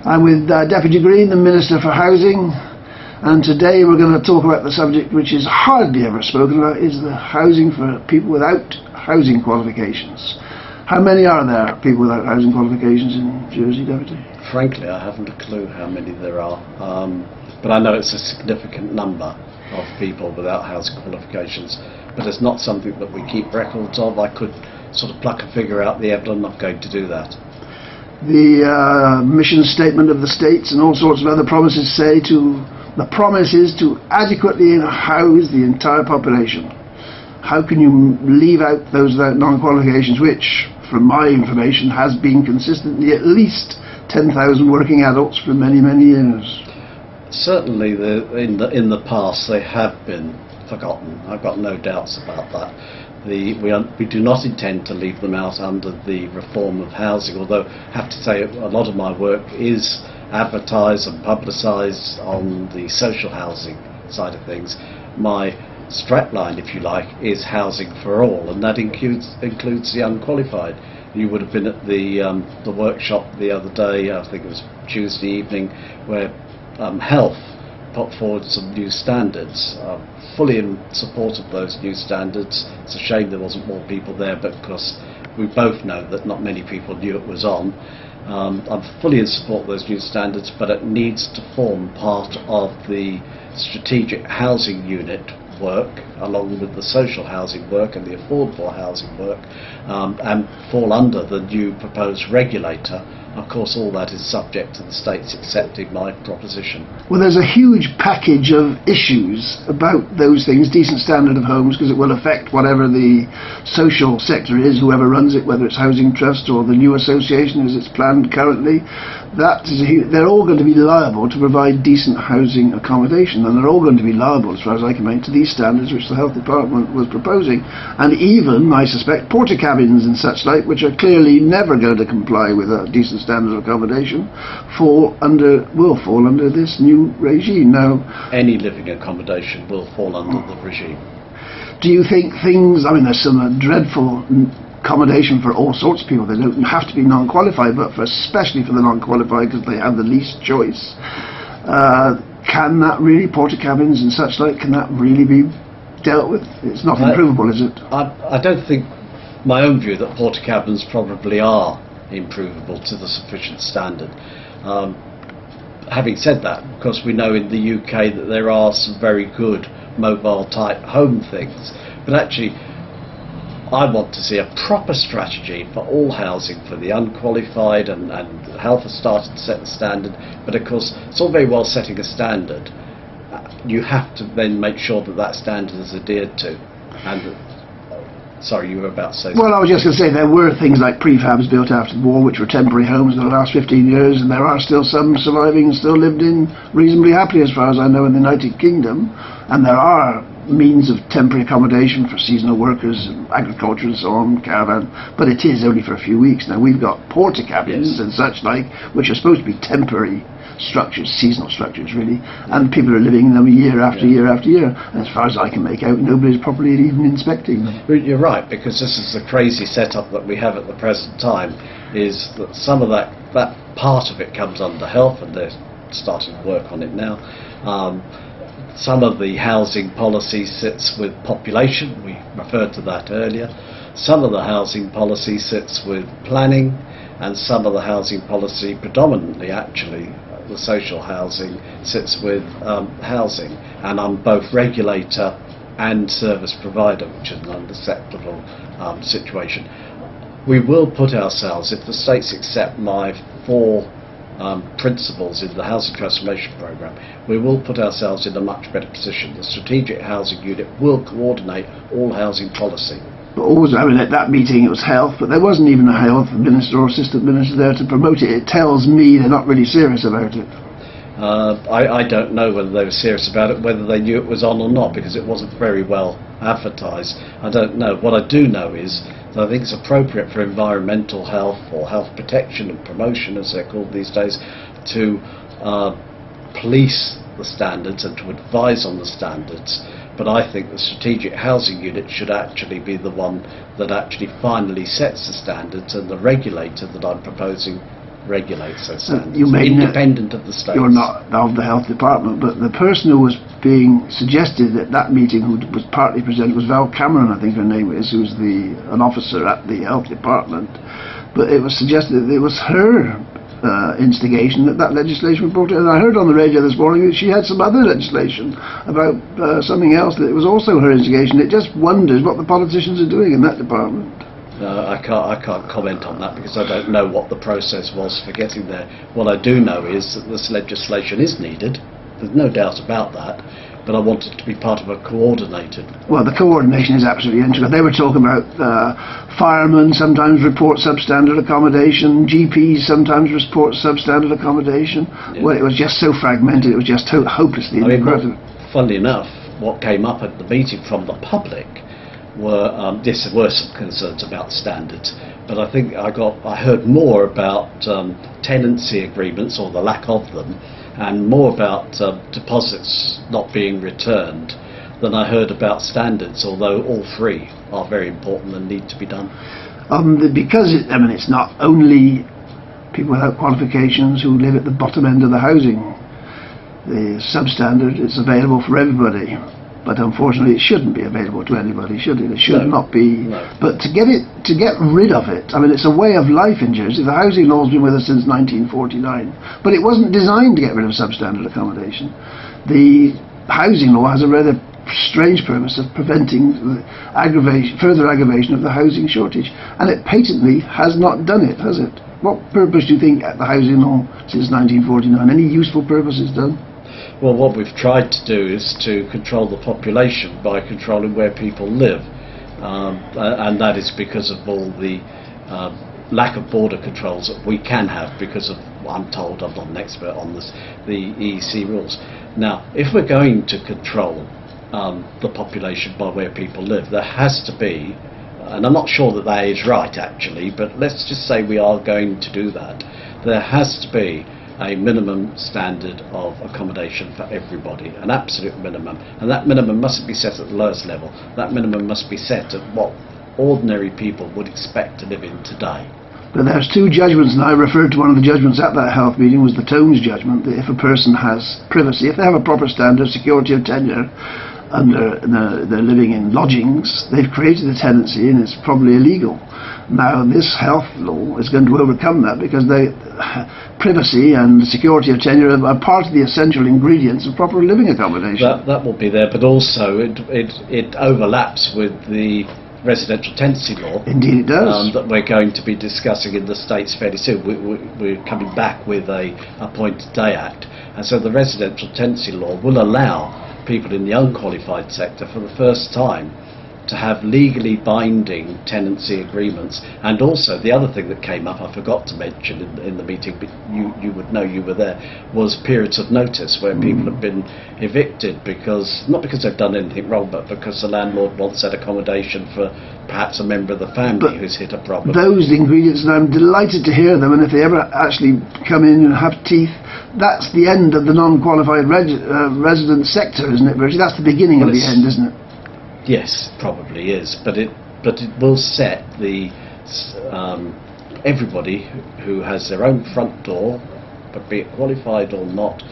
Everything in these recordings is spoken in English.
I'm with Deputy Green, the Minister for Housing, and today we're going to talk about the subject which is hardly ever spoken about, is the housing for people without housing qualifications. How many are there, people without housing qualifications in Jersey, Deputy? Frankly, I haven't a clue how many there are, but I know it's a significant number of people without housing qualifications, but it's not something that we keep records of. I could sort of pluck a figure out the end. I'm not going to do that. The mission statement of the states and all sorts of other promises say the promise is to adequately house the entire population. How can you leave out those without non-qualifications, which, from my information, has been consistently at least 10,000 working adults for many, many years? Certainly, in the past, they have been forgotten. I've got no doubts about that. We do not intend to leave them out under the reform of housing, although I have to say a lot of my work is advertised and publicised on the social housing side of things. My strapline, if you like, is housing for all, and that includes the unqualified. You would have been at the workshop the other day, I think it was Tuesday evening, where Health put forward some new standards. Fully in support of those new standards. It's a shame there wasn't more people there, but of course we both know that not many people knew it was on. I'm fully in support of those new standards, but it needs to form part of the strategic housing unit work, along with the social housing work and the affordable housing work, and fall under the new proposed regulator. Of course, all that is subject to the states accepting my proposition. Well, there's a huge package of issues about those things, decent standard of homes, because it will affect whatever the social sector is, whoever runs it, whether it's Housing Trust or the new association as it's planned currently. They're all going to be liable to provide decent housing accommodation, and they're all going to be liable, as far as I can make, to these standards which the Health Department was proposing, and even, I suspect, porta cabins and such like, which are clearly never going to comply with a decent standard of accommodation, will fall under this new regime. Now, any living accommodation will fall under the regime. Do you think there's some dreadful accommodation for all sorts of people. They don't have to be non-qualified, but especially for the non-qualified, because they have the least choice. Can that really, porta cabins and such like, can that really be dealt with? It's not improvable, is it? I don't think, my own view, that porta cabins probably are improvable to the sufficient standard. Having said that, of course, we know in the UK that there are some very good mobile type home things, but actually I want to see a proper strategy for all housing for the unqualified, and Health has started to set the standard, but of course it's all very well setting a standard. You have to then make sure that that standard is adhered to. And sorry, you were about to say something. Well, I was just going to say there were things like prefabs built after the war which were temporary homes in the last 15 years, and there are still some surviving and still lived in reasonably happily, as far as I know, in the United Kingdom, and there are means of temporary accommodation for seasonal workers, agriculture and so on, caravan, but it is only for a few weeks. Now we've got porta cabins and such like, which are supposed to be temporary structures, seasonal structures really, and people are living in them year after year after year, and as far as I can make out, nobody's properly even inspecting them. You're right, because this is the crazy setup that we have at the present time, is that some of that part of it comes under Health, and they're starting to work on it now. Some of the housing policy sits with population, we referred to that earlier. Some of the housing policy sits with planning, and some of the housing policy, predominantly actually the social housing, sits with housing. And I'm both regulator and service provider, which is an unacceptable situation. We will put ourselves, if the states accept my 4 principles in the Housing Transformation Programme, we will put ourselves in a much better position. The Strategic Housing Unit will coordinate all housing policy. Always, at that meeting it was Health, but there wasn't even a Health Minister or Assistant Minister there to promote it. It tells me they're not really serious about it. I don't know whether they were serious about it, whether they knew it was on or not, because it wasn't very well advertised. I don't know. What I do know is that I think it's appropriate for environmental health, or health protection and promotion as they're called these days, to police the standards and to advise on the standards. But I think the Strategic Housing Unit should actually be the one that actually finally sets the standards, and the regulator that I'm proposing regulates those standards, You may independent of the states. You're not of the health department, but the person who was being suggested at that meeting, who was partly presented, was Val Cameron, I think her name is, who's an officer at the health department. But it was suggested that it was her instigation that legislation was brought in. And I heard on the radio this morning that she had some other legislation about something else that it was also her instigation. It just wonders what the politicians are doing in that department. I can't comment on that because I don't know what the process was for getting there. What I do know is that this legislation is needed. There's no doubt about that. But I want it to be part of a coordinated... Well, the coordination is absolutely integral. They were talking about firemen sometimes report substandard accommodation, GPs sometimes report substandard accommodation. Yeah. Well, it was just so fragmented, it was just hopelessly inadequate. Funnily enough, what came up at the meeting from the public were some concerns about standards, but I think I heard more about tenancy agreements, or the lack of them, and more about deposits not being returned than I heard about standards, although all three are very important and need to be done. Because it's not only people without qualifications who live at the bottom end of the housing. The substandard is available for everybody, but unfortunately it shouldn't be available to anybody, should it? It should not be. No. But to get rid of it, it's a way of life in Jersey. The housing law's been with us since 1949, but it wasn't designed to get rid of substandard accommodation. The housing law has a rather strange purpose of preventing further aggravation of the housing shortage, and it patently has not done it, has it? What purpose do you think the housing law since 1949? Any useful purpose is done? Well, what we've tried to do is to control the population by controlling where people live, and that is because of all the lack of border controls that we can have because of, I'm told, I'm not an expert on this, the EEC rules. Now, if we're going to control the population by where people live, there has to be, and I'm not sure that is right actually, but let's just say we are going to do that, there has to be a minimum standard of accommodation for everybody, an absolute minimum, and that minimum mustn't be set at the lowest level. That minimum must be set at what ordinary people would expect to live in today. But there's two judgments, and I referred to one of the judgments at that health meeting, was the Tones judgment, that if a person has privacy, if they have a proper standard, security of tenure, and they're living in lodgings, they've created a tenancy and it's probably illegal. Now this health law is going to overcome that, because privacy and security of tenure are part of the essential ingredients of proper living accommodation. That will be there, but also it overlaps with the residential tenancy law. Indeed it does. That we're going to be discussing in the States fairly soon. We're coming back with a Appointed Day Act, and so the residential tenancy law will allow people in the unqualified sector for the first time to have legally binding tenancy agreements. And also the other thing that came up, I forgot to mention in the meeting, but you would know, you were there, was periods of notice where people have been evicted not because they've done anything wrong, but because the landlord wants that accommodation for perhaps a member of the family who's hit a problem. Those ingredients, and I'm delighted to hear them, and if they ever actually come in and have teeth, that's the end of the non-qualified resident sector, isn't it, Virgie? That's the beginning of the end, isn't it? Yes, probably is, but it will set the everybody who has their own front door, but be it qualified or not,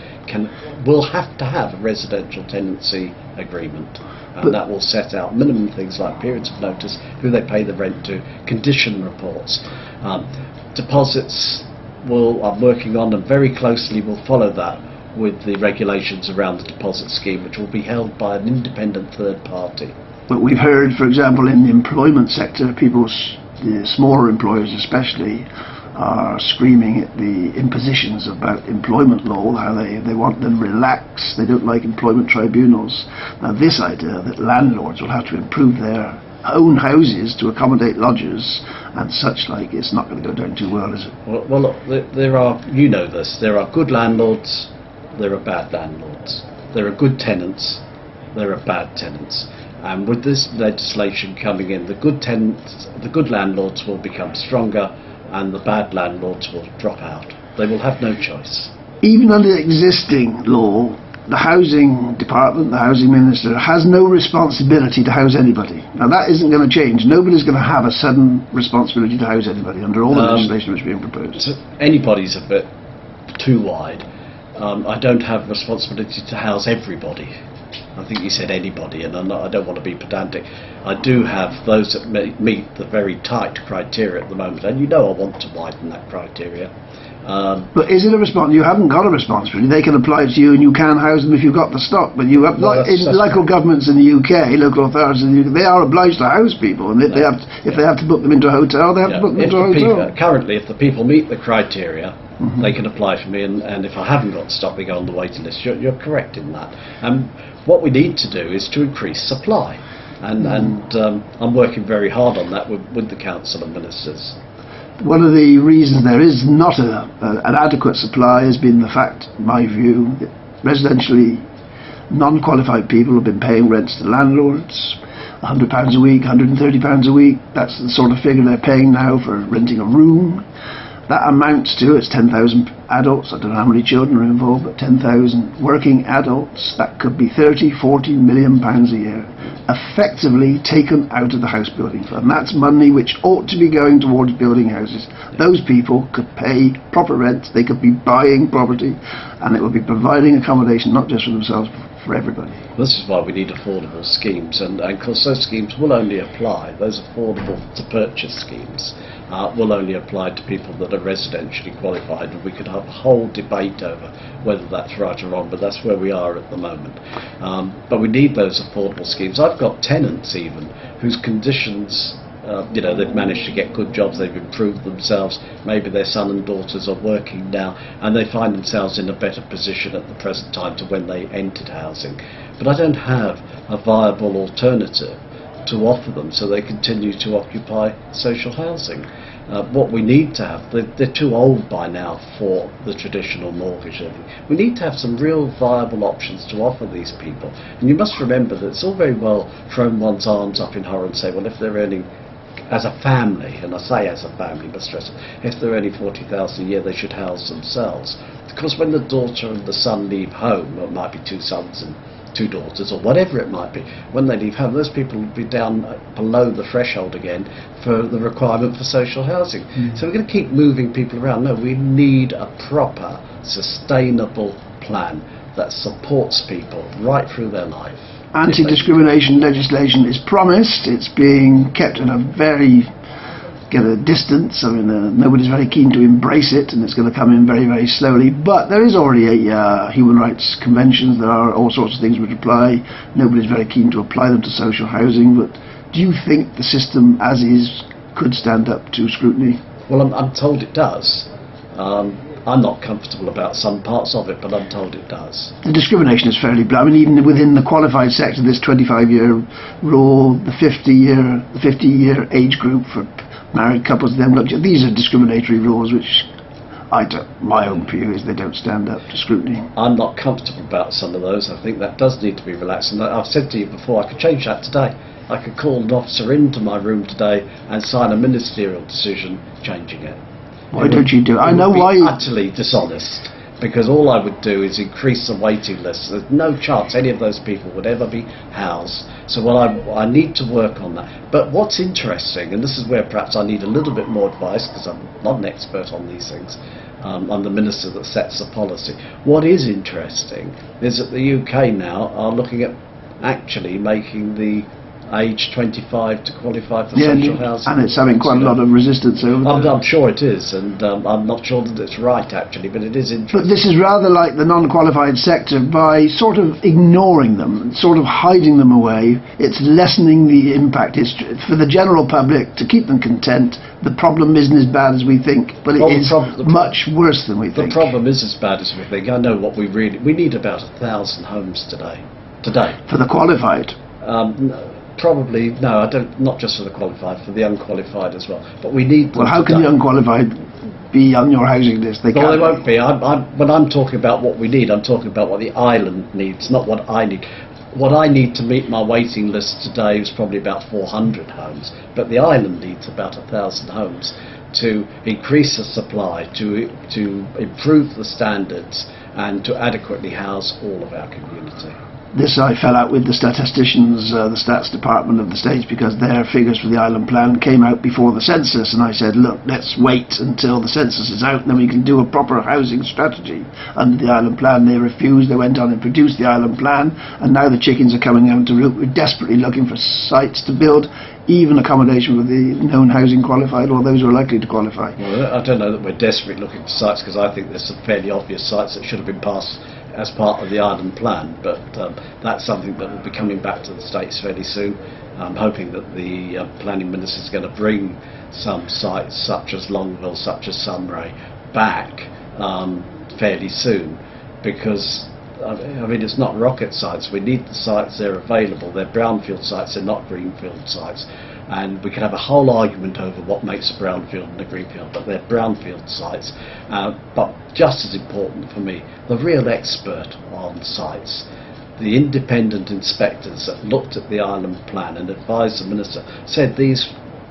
will have to have a residential tenancy agreement, and that will set out minimum things like periods of notice, who they pay the rent to, condition reports, deposits. I'm working on, and very closely will follow that with the regulations around the deposit scheme, which will be held by an independent third party. But we've heard, for example, in the employment sector, the smaller employers especially, are screaming at the impositions about employment law, how they want them relaxed, they don't like employment tribunals. Now this idea that landlords will have to improve their own houses to accommodate lodgers and such like, it's not going to go down too well, is it? Well look, there are, you know this, there are good landlords, there are bad landlords. There are good tenants, there are bad tenants. And with this legislation coming in, the good landlords will become stronger, and the bad landlords will drop out. They will have no choice. Even under existing law, the housing department, the housing minister, has no responsibility to house anybody. Now that isn't going to change. Nobody's going to have a sudden responsibility to house anybody under all the legislation which is being proposed. So anybody's a bit too wide. I don't have responsibility to house everybody. I think you said anybody, and I don't want to be pedantic. I do have those that meet the very tight criteria at the moment, and I want to widen that criteria. But is it a response? You haven't got a responsibility. They can apply to you, and you can house them if you've got the stock. But you have, in local governments in the UK, local authorities in the UK, they are obliged to house people, and if they have to book them into a hotel, they have to book them into a hotel. Currently, if the people meet the criteria, they can apply for me, and if I haven't got stock, they go on the waiting list. You're correct in that. What we need to do is to increase supply, and I'm working very hard on that with the council and ministers. One of the reasons there is not an adequate supply has been the fact, in my view, that residentially non-qualified people have been paying rents to landlords, £100 a week, £130 a week. That's the sort of figure they're paying now for renting a room. That amounts to, it's 10,000 adults, I don't know how many children are involved, but 10,000 working adults. That could be 30, 40 million pounds a year, effectively taken out of the house building fund. That's money which ought to be going towards building houses. Those people could pay proper rent, they could be buying property, and it would be providing accommodation not just for themselves, but for everybody. This is why we need affordable schemes, and because those schemes will only apply, those affordable to purchase schemes will only apply to people that are residentially qualified, and we could have a whole debate over whether that's right or wrong, but that's where we are at the moment. But we need those affordable schemes. I've got tenants even whose conditions, they've managed to get good jobs, they've improved themselves, maybe their son and daughters are working now, and they find themselves in a better position at the present time to when they entered housing. But I don't have a viable alternative to offer them, so they continue to occupy social housing. What we need to have, they're too old by now for the traditional mortgage lending. We need to have some real viable options to offer these people. And you must remember that it's all very well throwing one's arms up in horror and say, well, if they're earning as a family, and I say as a family, but stress it, if they're earning 40,000 a year, they should house themselves. Because when the daughter and the son leave home, or it might be two sons and two daughters, or whatever it might be, when they leave home, those people will be down below the threshold again for the requirement for social housing. So we're going to keep moving people around. No, we need a proper, sustainable plan that supports people right through their life. Anti-discrimination legislation is promised. It's being kept at a very distance. I mean, nobody's very keen to embrace it, and it's going to come in very, very slowly. But there is already a human rights convention. There are all sorts of things which apply. Nobody's very keen to apply them to social housing. But do you think the system, as is, could stand up to scrutiny? Well, I'm told it does. I'm not comfortable about some parts of it, but I'm told it does. The discrimination is fairly blatant. I mean, even within the qualified sector, this 25-year rule, the 50-year age group for married couples, these are discriminatory rules which my own view is they don't stand up to scrutiny. I'm not comfortable about some of those. I think that does need to be relaxed, and I've said to you before, I could change that today. I could call an officer into my room today and sign a ministerial decision changing it. Why don't you do it? I know why. Utterly dishonest, because all I would do is increase the waiting list. There's no chance any of those people would ever be housed. So I need to work on that. But what's interesting, and this is where perhaps I need a little bit more advice, because I'm not an expert on these things. I'm the minister that sets the policy. What is interesting is that the UK now are looking at actually making the age 25 to qualify for social housing. And it's having quite a lot of resistance over there. I'm sure it is, and I'm not sure that it's right actually, but it is interesting. But this is rather like the non-qualified sector. By sort of ignoring them, sort of hiding them away, it's lessening the impact. It's for the general public to keep them content. The problem isn't as bad as we think, but it is much worse than we think. The problem is as bad as we think. I know what we need about 1,000 homes today. For the qualified? Probably, no, I don't, not just for the qualified, for the unqualified as well. But we need them. Well, how can the unqualified be on your housing list? They won't be. When I'm talking about what we need, I'm talking about what the island needs, not what I need. What I need to meet my waiting list today is probably about 400 homes, but the island needs about 1,000 homes to increase the supply, to improve the standards, and to adequately house all of our community. This I fell out with the statisticians, the stats department of the States, because their figures for the island plan came out before the census, and I said, look, let's wait until the census is out and then we can do a proper housing strategy under the island plan. They refused. They went on and produced the island plan, and now the chickens are coming out to root. We're desperately looking for sites to build even accommodation for the known housing qualified or those who are likely to qualify. Well, I don't know that we're desperately looking for sites, because I think there's some fairly obvious sites that should have been passed as part of the island plan, but that's something that will be coming back to the States fairly soon. I'm hoping that the planning minister is going to bring some sites such as Longville, such as Sunray back fairly soon, because I mean, it's not rocket sites. We need the sites. They're available. They're brownfield sites. They're not greenfield sites. And we can have a whole argument over what makes a brownfield and a greenfield, but they're brownfield sites. But just as important for me, the real expert on sites, the independent inspectors that looked at the island plan and advised the minister, said these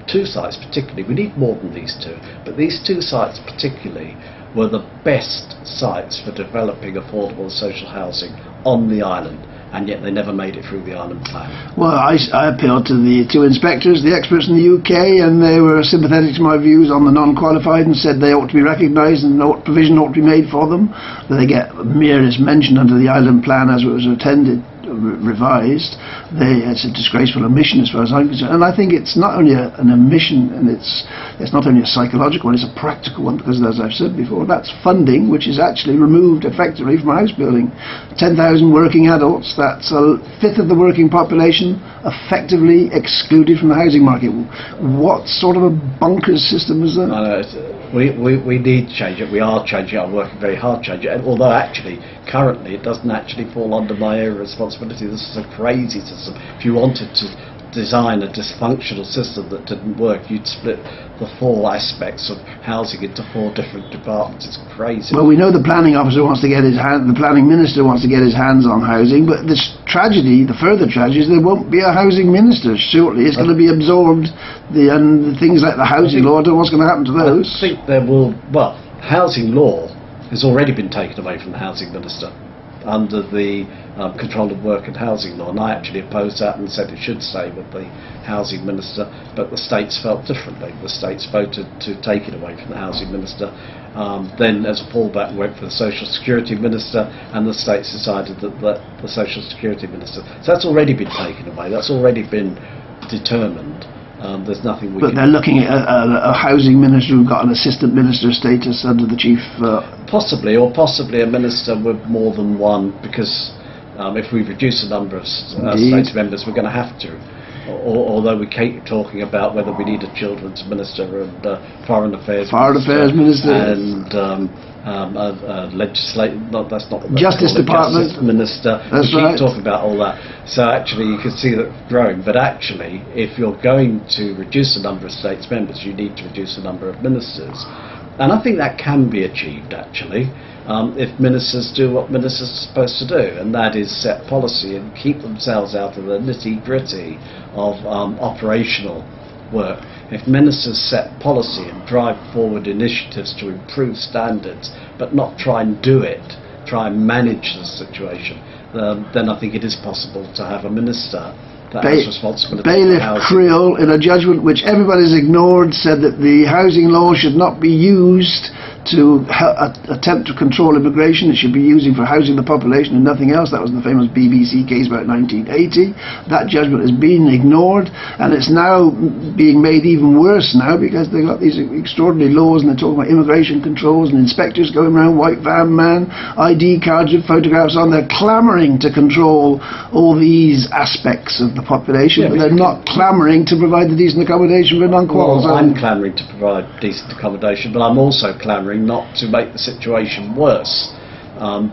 two sites particularly, we need more than these two, but these two sites particularly were the best sites for developing affordable social housing on the island, and yet they never made it through the island plan. Well, I appealed to the two inspectors, the experts in the UK, and they were sympathetic to my views on the non-qualified and said they ought to be recognised and provision ought to be made for them. That they get merest mention under the island plan as it was revised. It's a disgraceful omission as far as I'm concerned, and I think it's not only an omission, and it's not only a psychological one, it's a practical one, because as I've said before, that's funding which is actually removed effectively from house building. 10,000 working adults, that's a fifth of the working population effectively excluded from the housing market. What sort of a bonkers system is that? I know, we need to change it. We are changing it. I'm working very hard to change it. And although actually, currently, it doesn't actually fall under my area of responsibility. This is a crazy system. If you wanted to design a dysfunctional system that didn't work, you'd split the four aspects of housing into four different departments. It's crazy. Well, we know the planning officer wants to get the planning minister wants to get his hands on housing, but this tragedy, the further tragedy, is there won't be a housing minister shortly. It's going to be absorbed, and things like the housing law, I don't know what's going to happen to those. I think there will, well, housing law has already been taken away from the housing minister under the control of work and housing law, and I actually opposed that and said it should stay with the housing minister, but the states felt differently. The states voted to take it away from the housing minister. Then as a fallback went for the social security minister, and the states decided that the social security minister. So that's already been taken away. That's already been determined. There's nothing we But they're looking at a housing minister who got an assistant minister status under the chief... Possibly a minister with more than one, because if we reduce the number of states members, we're going to have to. Although we keep talking about whether we need a children's minister and foreign affairs minister and that's not the Justice Department Justice Minister. That's we keep right. talking about all that. So actually you can see that growing, but actually if you're going to reduce the number of states members, you need to reduce the number of ministers. And I think that can be achieved actually, if ministers do what ministers are supposed to do, and that is set policy and keep themselves out of the nitty-gritty of operational work. If ministers set policy and drive forward initiatives to improve standards, but not try and do it, try and manage the situation, then I think it is possible to have a minister that has responsibility. Bailiff Creel, in a judgment which everybody's ignored, said that the housing law should not be used to attempt to control immigration. It should be using for housing the population and nothing else. That was the famous BBC case about 1980. That judgment has been ignored, and it's now being made even worse now because they've got these extraordinary laws, and they're talking about immigration controls and inspectors going around, white van man, ID cards with photographs on. They're clamouring to control all these aspects of the population, but they're not clamouring to provide the decent accommodation for non-quals. Well, I'm clamouring to provide decent accommodation, but I'm also clamouring not to make the situation worse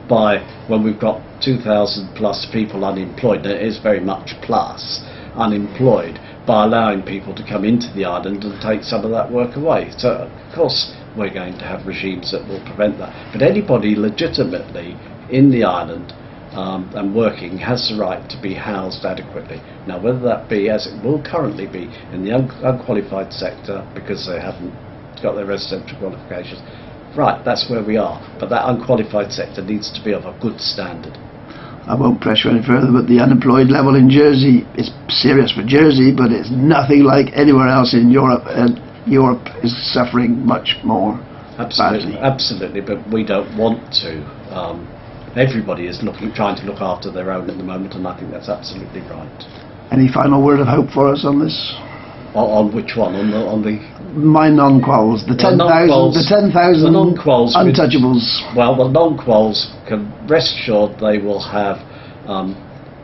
by when we've got 2,000 plus people unemployed, and it is very much plus unemployed, by allowing people to come into the island and take some of that work away. So of course we're going to have regimes that will prevent that, but anybody legitimately in the island and working has the right to be housed adequately. Now whether that be, as it will currently be, in the unqualified sector because they haven't got their residential qualifications, right, that's where we are. But that unqualified sector needs to be of a good standard. I won't press you any further, but the unemployed level in Jersey is serious for Jersey, but it's nothing like anywhere else in Europe, and Europe is suffering much more Absolutely, badly. absolutely, but we don't want to. Everybody is trying to look after their own at the moment, and I think that's absolutely right. Any final word of hope for us on this? On which one? On the My non-quals, the 10,000 the non-quals untouchables. Well, the non-quals can rest assured they will have,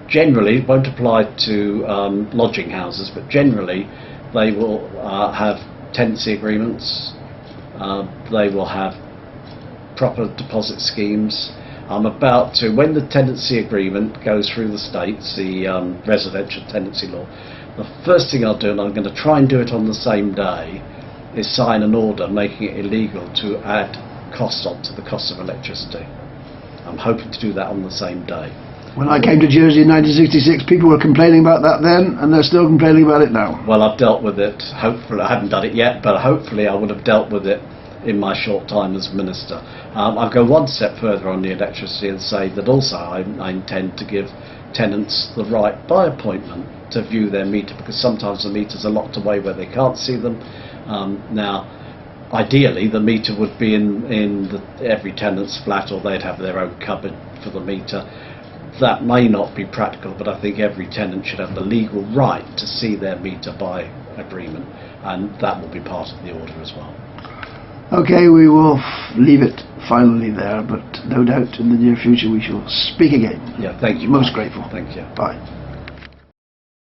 generally, it won't apply to lodging houses, but generally they will have tenancy agreements, they will have proper deposit schemes. I'm about to, when the tenancy agreement goes through the states, the residential tenancy law, the first thing I'll do, and I'm going to try and do it on the same day, is sign an order making it illegal to add costs onto the cost of electricity. I'm hoping to do that on the same day. When I came to Jersey in 1966, people were complaining about that then, and they're still complaining about it now. Well, I've dealt with it. Hopefully, I haven't done it yet, but hopefully I would have dealt with it in my short time as Minister. I'll go one step further on the electricity and say that also I intend to give tenants the right, by appointment, to view their meter, because sometimes the meters are locked away where they can't see them. Now, ideally, the meter would be in every tenant's flat, or they'd have their own cupboard for the meter. That may not be practical, but I think every tenant should have the legal right to see their meter by agreement, and that will be part of the order as well. Okay, we will leave it finally there, but no doubt in the near future we shall speak again. Yeah, thank you. Most Mark. grateful. Thank you. Bye.